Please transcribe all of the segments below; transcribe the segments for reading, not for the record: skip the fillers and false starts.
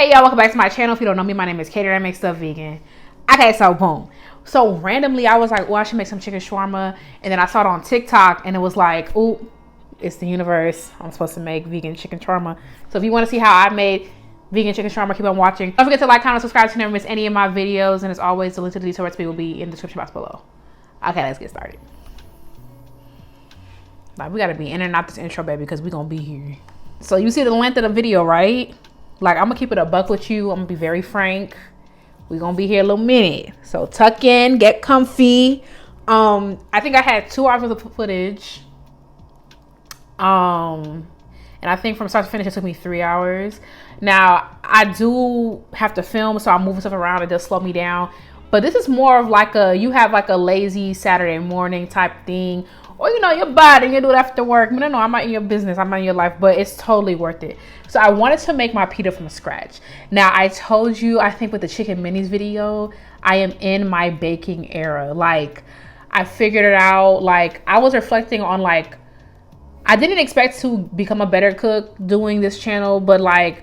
Hey y'all, welcome back to my channel. If you don't know me, my name is Katie and I make stuff vegan. Okay, so boom. So randomly I was like, oh, I should make some chicken shawarma. And then I saw it on TikTok and it was like, oh, it's the universe. I'm supposed to make vegan chicken shawarma. So if you want to see how I made vegan chicken shawarma, keep on watching. Don't forget to like, comment, subscribe to never miss any of my videos. And as always, the link to the detailed recipe will be in the description box below. Okay, let's get started. Like, we gotta be in and out this intro, baby, because we gonna be here. So you see the length of the video, right? Like, I'm gonna keep it a buck with you. I'm gonna be very frank. We're gonna be here a little minute. So tuck in, get comfy. I think I had 2 hours of footage. And I think from start to finish, it took me 3 hours. Now, I do have to film, so I'm moving stuff around. It does slow me down. But this is more of like you have like a lazy Saturday morning type thing. Or, you know, your body, you do it after work. I mean, no, I'm not in your business. I'm not in your life, but it's totally worth it. So I wanted to make my pita from scratch. Now, I told you, I think with the chicken minis video, I am in my baking era. Like, I figured it out. Like, I was reflecting on, like, I didn't expect to become a better cook doing this channel, but, like,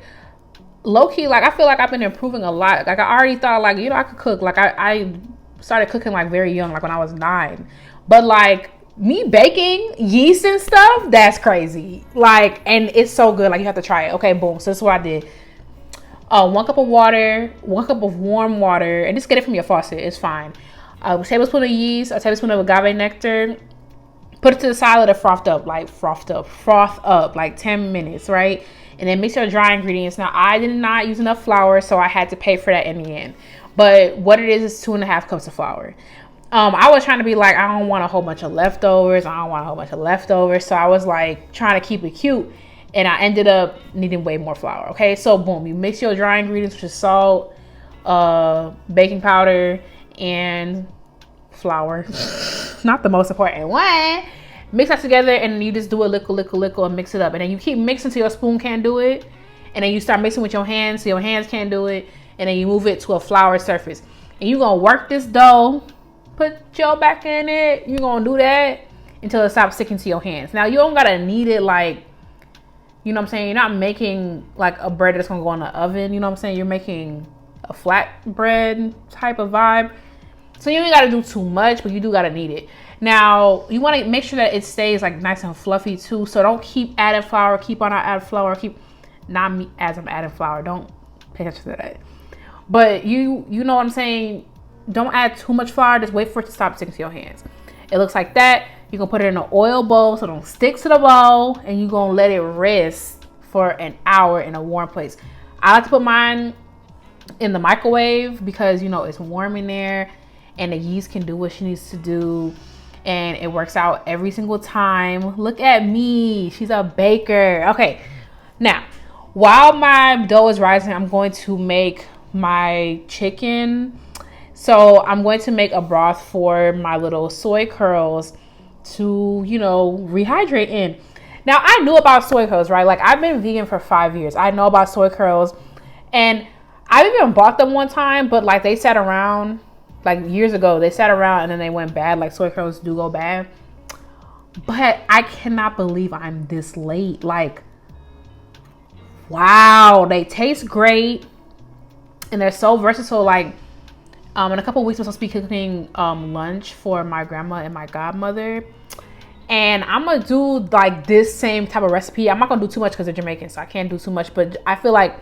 low-key, like, I feel like I've been improving a lot. Like, I already thought, like, you know, I could cook. Like, I started cooking, like, very young, like, when I was 9. But, like, me baking yeast and stuff, that's crazy. Like, and it's so good. Like, you have to try it. Okay, boom. So this is what I did. 1 cup of water, 1 cup of warm water, and just get it from your faucet. It's fine. A tablespoon of yeast, a tablespoon of agave nectar. Put it to the side, let it froth up, like 10 minutes, right? And then mix your dry ingredients. Now, I did not use enough flour, so I had to pay for that in the end. But what it is 2.5 cups of flour. I was trying to be like, I don't want a whole bunch of leftovers. So I was like trying to keep it cute. And I ended up needing way more flour. Okay, so boom, you mix your dry ingredients, which is salt, baking powder, and flour. Not the most important one. Mix that together and you just do a lickle and mix it up. And then you keep mixing till your spoon can't do it. And then you start mixing with your hands so your hands can't do it. And then you move it to a flour surface. And you're going to work this dough. Put your back in it. You're going to do that until it stops sticking to your hands. Now, you don't got to knead it like, you know what I'm saying? You're not making like a bread that's going to go in the oven. You know what I'm saying? You're making a flat bread type of vibe. So you ain't got to do too much, but you do got to knead it. Now, you want to make sure that it stays like nice and fluffy too. So don't keep adding flour. Keep on adding flour. Not me as I'm adding flour. Don't pay attention to that. But you know what I'm saying? Don't add too much flour. Just wait for it to stop sticking to your hands. It looks like that. You can put it in an oil bowl so it don't stick to the bowl. And you're going to let it rest for an hour in a warm place. I like to put mine in the microwave because, you know, it's warm in there. And the yeast can do what she needs to do. And it works out every single time. Look at me. She's a baker. Okay. Now, while my dough is rising, I'm going to make my chicken. So I'm going to make a broth for my little soy curls to, you know, rehydrate in. Now, I knew about soy curls, right? Like, I've been vegan for 5 years. I know about soy curls. And I even bought them one time, but, like, they sat around, like, years ago. They sat around and then they went bad. Like, soy curls do go bad. But I cannot believe I'm this late. Like, wow. They taste great. And they're so versatile. Like, in a couple of weeks, I'm supposed to be cooking lunch for my grandma and my godmother. And I'm going to do like this same type of recipe. I'm not going to do too much because they're Jamaican, so I can't do too much. But I feel like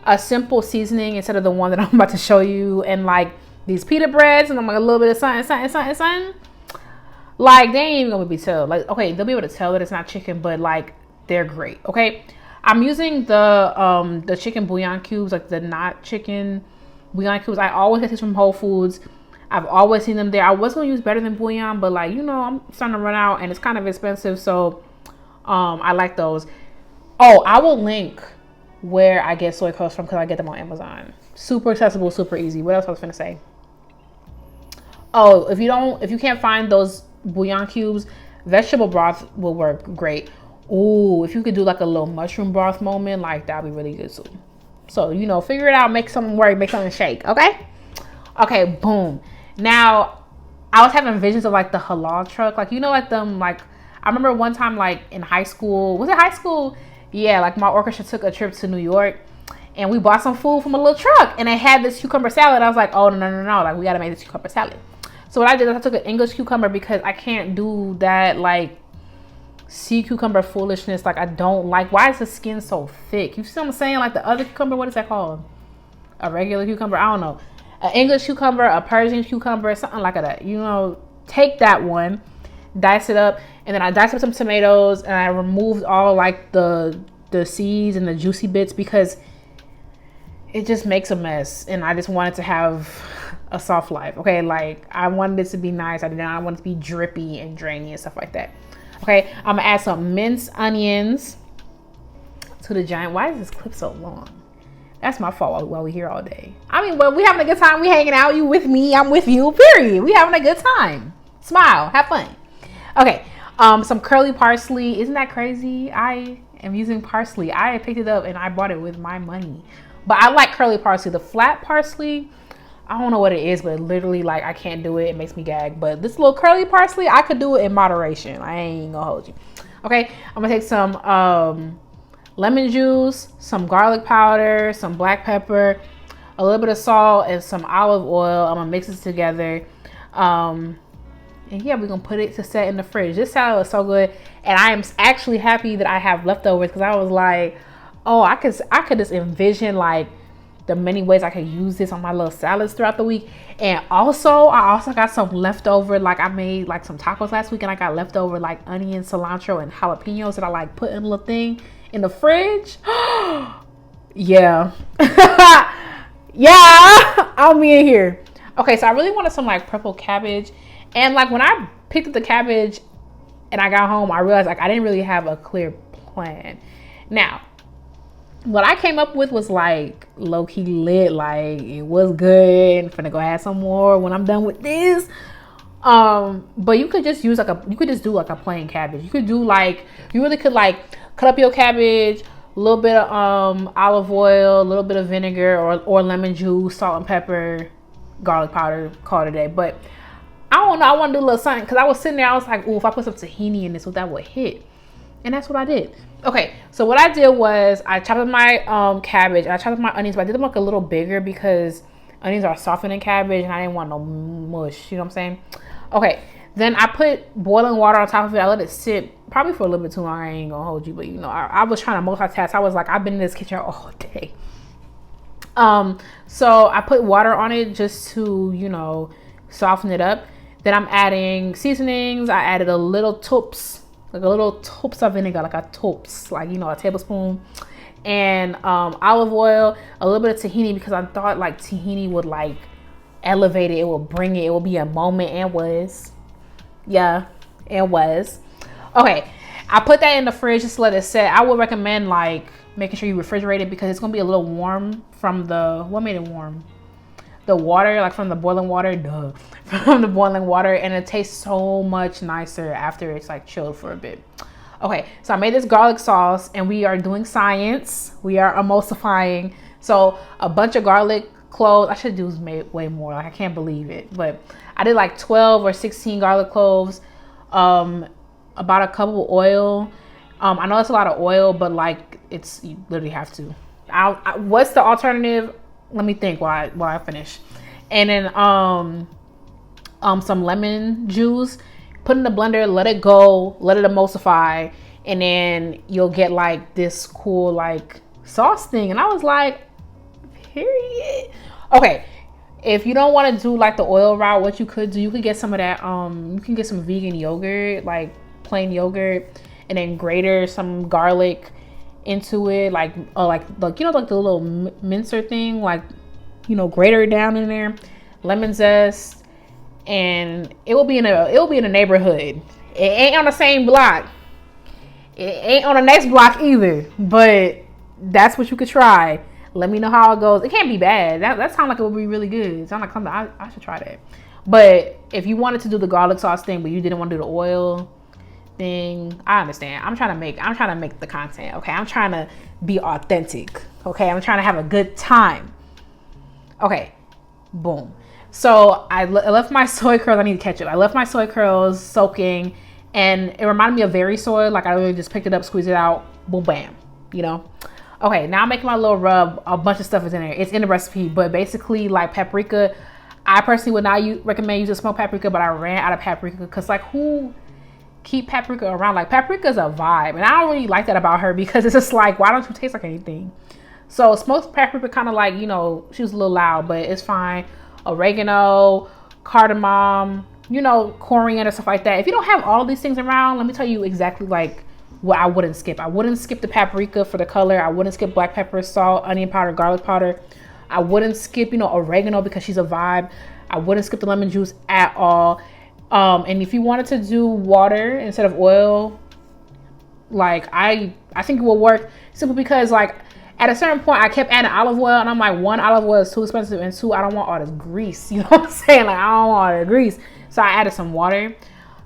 a simple seasoning instead of the one that I'm about to show you. And like these pita breads and I'm like a little bit of something. Like, they ain't even going to be tell. Like, okay, they'll be able to tell that it's not chicken, but like they're great. Okay. I'm using the chicken bouillon cubes, like the not chicken bouillon cubes. I always get these from Whole Foods. I've always seen them there. I was going to use better than bouillon, but like, you know, I'm starting to run out and it's kind of expensive. So I like those. Oh, I will link where I get soy curls from because I get them on Amazon. Super accessible, super easy. What else I was going to say? Oh, if you can't find those bouillon cubes, vegetable broth will work great. Ooh, if you could do like a little mushroom broth moment, like that'd be really good too. So, you know, figure it out, make something work, make something shake, okay? Okay, boom. Now, I was having visions of like the halal truck. Like, you know, like them, like, I remember one time, like in high school, was it high school? Yeah, like my orchestra took a trip to New York and we bought some food from a little truck, and they had this cucumber salad. I was like, oh, no, like, we gotta make this cucumber salad. So what I did is I took an English cucumber, because I can't do that, like, sea cucumber foolishness. Like, I don't like, why is the skin so thick? You see what I'm saying? Like, the other cucumber, what is that called? A regular cucumber? I don't know. An English cucumber, a Persian cucumber, something like that. You know, take that one, dice it up, and then I diced up some tomatoes, and I removed all, like, the seeds and the juicy bits, because it just makes a mess, and I just wanted to have a soft life. Okay, like, I wanted it to be nice. I did not want it to be drippy and drainy and stuff like that. Okay, I'm gonna add some minced onions to the giant. Why is this clip so long? That's my fault while we're here all day. I mean, well, we having a good time. We hanging out. You with me, I'm with you, period. We having a good time. Smile, have fun. Okay, some curly parsley. Isn't that crazy? I am using parsley. I picked it up and I bought it with my money. But I like curly parsley. The flat parsley, I don't know what it is, but literally, like, I can't do it. It makes me gag. But this little curly parsley, I could do it in moderation. I ain't gonna hold you. Okay, I'm gonna take some lemon juice, some garlic powder, some black pepper, a little bit of salt, and some olive oil. I'm gonna mix it together. And yeah, we're gonna put it to set in the fridge. This salad was so good, and I am actually happy that I have leftovers, because I was like, oh, I could just envision, like, the many ways I could use this on my little salads throughout the week. And also, I also got some leftover, like, I made like some tacos last week, and I got leftover, like, onion, cilantro, and jalapenos that I, like, put in a little thing in the fridge. Yeah. Yeah, I'll be in here. Okay, so I really wanted some, like, purple cabbage. And, like, when I picked up the cabbage and I got home, I realized, like, I didn't really have a clear plan. Now, what I came up with was, like, low-key lit. Like, it was good. I'm finna go add some more when I'm done with this. But you could just use, like, you could just do, like, a plain cabbage. You could do, like, you really could, like, cut up your cabbage, a little bit of olive oil, a little bit of vinegar, or lemon juice, salt and pepper, garlic powder, call it a day. But I don't know, I want to do a little something, because I was sitting there, I was like, ooh, if I put some tahini in this, that would hit. And that's what I did. Okay, so what I did was I chopped up my cabbage, and I chopped up my onions, but I did them, like, a little bigger, because onions are softer than cabbage, and I didn't want no mush, you know what I'm saying? Okay, then I put boiling water on top of it. I let it sit probably for a little bit too long. I ain't gonna hold you, but, you know, I was trying to multitask. I was like, I've been in this kitchen all day. So I put water on it just to, you know, soften it up. Then I'm adding seasonings. I added a little tops of vinegar, like a tops, like, you know, a tablespoon, and olive oil, a little bit of tahini, because I thought, like, tahini would, like, elevate it. It will bring it. It will be a moment, and was. Yeah, it was. Okay, I put that in the fridge just to let it set. I would recommend, like, making sure you refrigerate it, because it's gonna be a little warm from the, what made it warm? The water, like, from the boiling water, from the boiling water, and it tastes so much nicer after it's, like, chilled for a bit. Okay, so I made this garlic sauce, and we are doing science. We are emulsifying. So a bunch of garlic cloves. I should do way more. Like, I can't believe it, but I did like 12 or 16 garlic cloves. About a cup of oil. I know it's a lot of oil, but, like, it's, you literally have to. What's the alternative? Let me think while I finish. And then some lemon juice. Put in the blender, let it go, let it emulsify, and then you'll get, like, this cool, like, sauce thing. And I was like, period. Okay, if you don't want to do, like, the oil route, what you could do, you could get some of that, you can get some vegan yogurt, like plain yogurt, and then grate some garlic into it, like you know, like the little mincer thing, like, you know, grate it down in there, lemon zest, and it will be in a neighborhood. It ain't on the same block. It ain't on the next block either, but that's what you could try. Let me know how it goes. It can't be bad. That sounds like it would be really good. It sounds like something I should try that. But if you wanted to do the garlic sauce thing, but you didn't want to do the oil thing, I understand. I'm trying to make the content. Okay, I'm trying to be authentic. Okay, I'm trying to have a good time. Okay, boom. So I left my soy curls. I need to catch up. I left my soy curls soaking, and it reminded me of Very Soy. Like, I literally just picked it up, squeezed it out, boom, bam. You know. Okay, now I'm making my little rub. A bunch of stuff is in there. It's in the recipe, but basically like paprika. I personally would not recommend using smoked paprika, but I ran out of paprika because like who keep paprika around? Like paprika is a vibe, and I don't really like that about her because it's just like, why don't you taste like anything? So smoked paprika kind of like, you know, she was a little loud, but it's fine. Oregano, cardamom, you know, coriander, stuff like that. If you don't have all these things around, let me tell you exactly like what I wouldn't skip. I wouldn't skip the paprika for the color. I wouldn't skip black pepper, salt, onion powder, garlic powder. I wouldn't skip, you know, oregano because she's a vibe. I wouldn't skip the lemon juice at all. And if you wanted to do water instead of oil, like I think it will work simply because like at a certain point I kept adding olive oil and I'm like, one, olive oil is too expensive, and two, I don't want all this grease. You know what I'm saying? Like I don't want all the grease. So I added some water.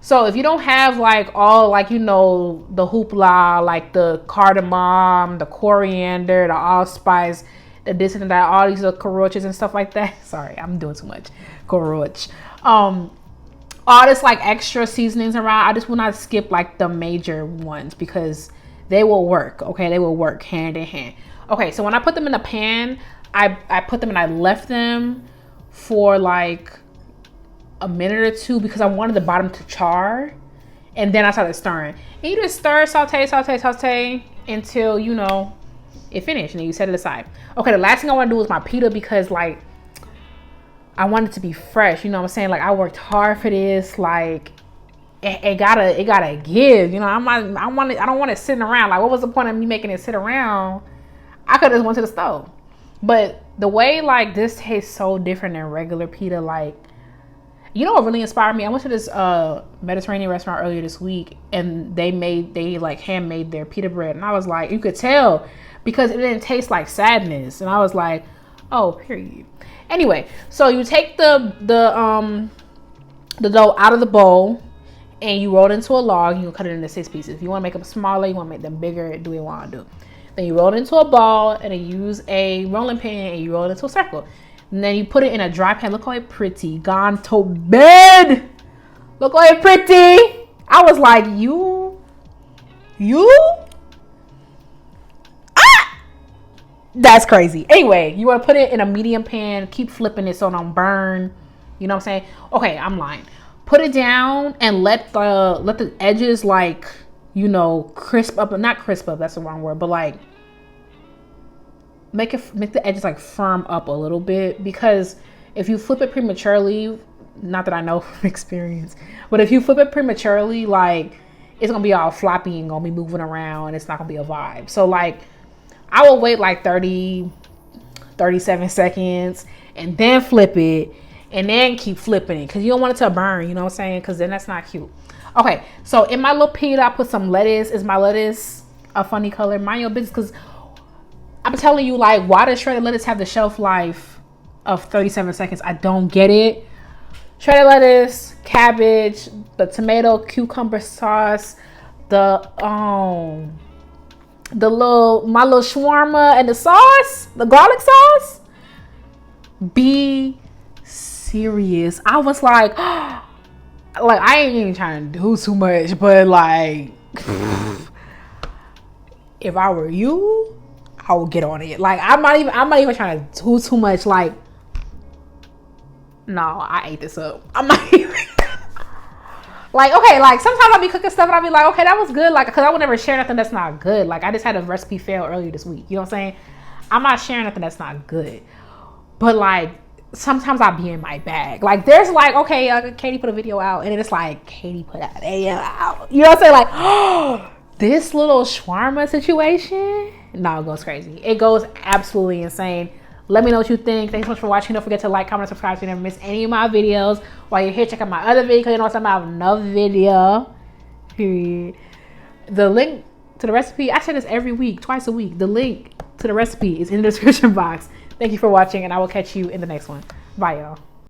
So if you don't have like all like, you know, the hoopla, like the cardamom, the coriander, the allspice, the this and that, all these little caroches and stuff like that. Sorry, I'm doing too much. Caroch. All this like extra seasonings around, I just will not skip like the major ones because they will work. Okay, they will work hand in hand. Okay, so when I put them in the pan, I put them and I left them for like a minute or two because I wanted the bottom to char, and then I started stirring. And you just stir, saute until, you know, it finished, and then you set it aside. Okay, the last thing I want to do is my pita because like I want it to be fresh. You know what I'm saying? Like I worked hard for this. Like it gotta give. You know, I don't want it sitting around. Like what was the point of me making it sit around? I could have just went to the stove. But the way like this tastes so different than regular pita, like, you know what really inspired me? I went to this Mediterranean restaurant earlier this week, and they like handmade their pita bread, and I was like, you could tell because it didn't taste like sadness, and I was like, oh, period. Anyway, so you take the dough out of the bowl and you roll it into a log. You cut it into 6 pieces. If you want to make them smaller, you want to make them bigger, do what you want to do. Then you roll it into a ball and then use a rolling pin and you roll it into a circle. And then you put it in a dry pan. Look how it pretty. Gone to bed. Look how it pretty. I was like, you? Ah! That's crazy. Anyway, you want to put it in a medium pan. Keep flipping it so it don't burn. You know what I'm saying? Okay, I'm lying. Put it down and let the edges like, you know, crisp up. Not crisp up, that's the wrong word, but like make the edges like firm up a little bit, because if you flip it prematurely, not that I know from experience, but if you flip it prematurely, like it's gonna be all floppy and gonna be moving around and it's not gonna be a vibe. So like I will wait like 37 seconds and then flip it and then keep flipping it because you don't want it to burn, you know what I'm saying? Because then that's not cute. Okay, so in my little pita, I put some lettuce. Is my lettuce a funny color? Mind your business, because I'm telling you, like, why does shredded lettuce have the shelf life of 37 seconds? I don't get it. Shredded lettuce, cabbage, the tomato cucumber sauce, my little shawarma and the sauce, the garlic sauce. Be serious. I was like I ain't even trying to do too much, but like if I were you, I would get on it. Like I'm not even trying to do too much. Like, no, I ate this up. I'm not even like, okay, like sometimes I'll be cooking stuff and I'll be like, okay, that was good, like, because I would never share nothing that's not good. Like I just had a recipe fail earlier this week, you know what I'm saying? I'm not sharing nothing that's not good, but like sometimes I'll be in my bag. Like there's like, okay, Katie put a video out, and then it's like Katie put a video out, you know what I'm saying? Like, oh, this little shawarma situation, no, it goes crazy. It goes absolutely insane. Let me know what you think. Thanks so much for watching. Don't forget to like, comment, and subscribe so you never miss any of my videos. While you're here, check out my other video because you know I'm talking about another video. Period. The link to the recipe, I say this every week, twice a week. The link to the recipe is in the description box. Thank you for watching, and I will catch you in the next one. Bye, y'all.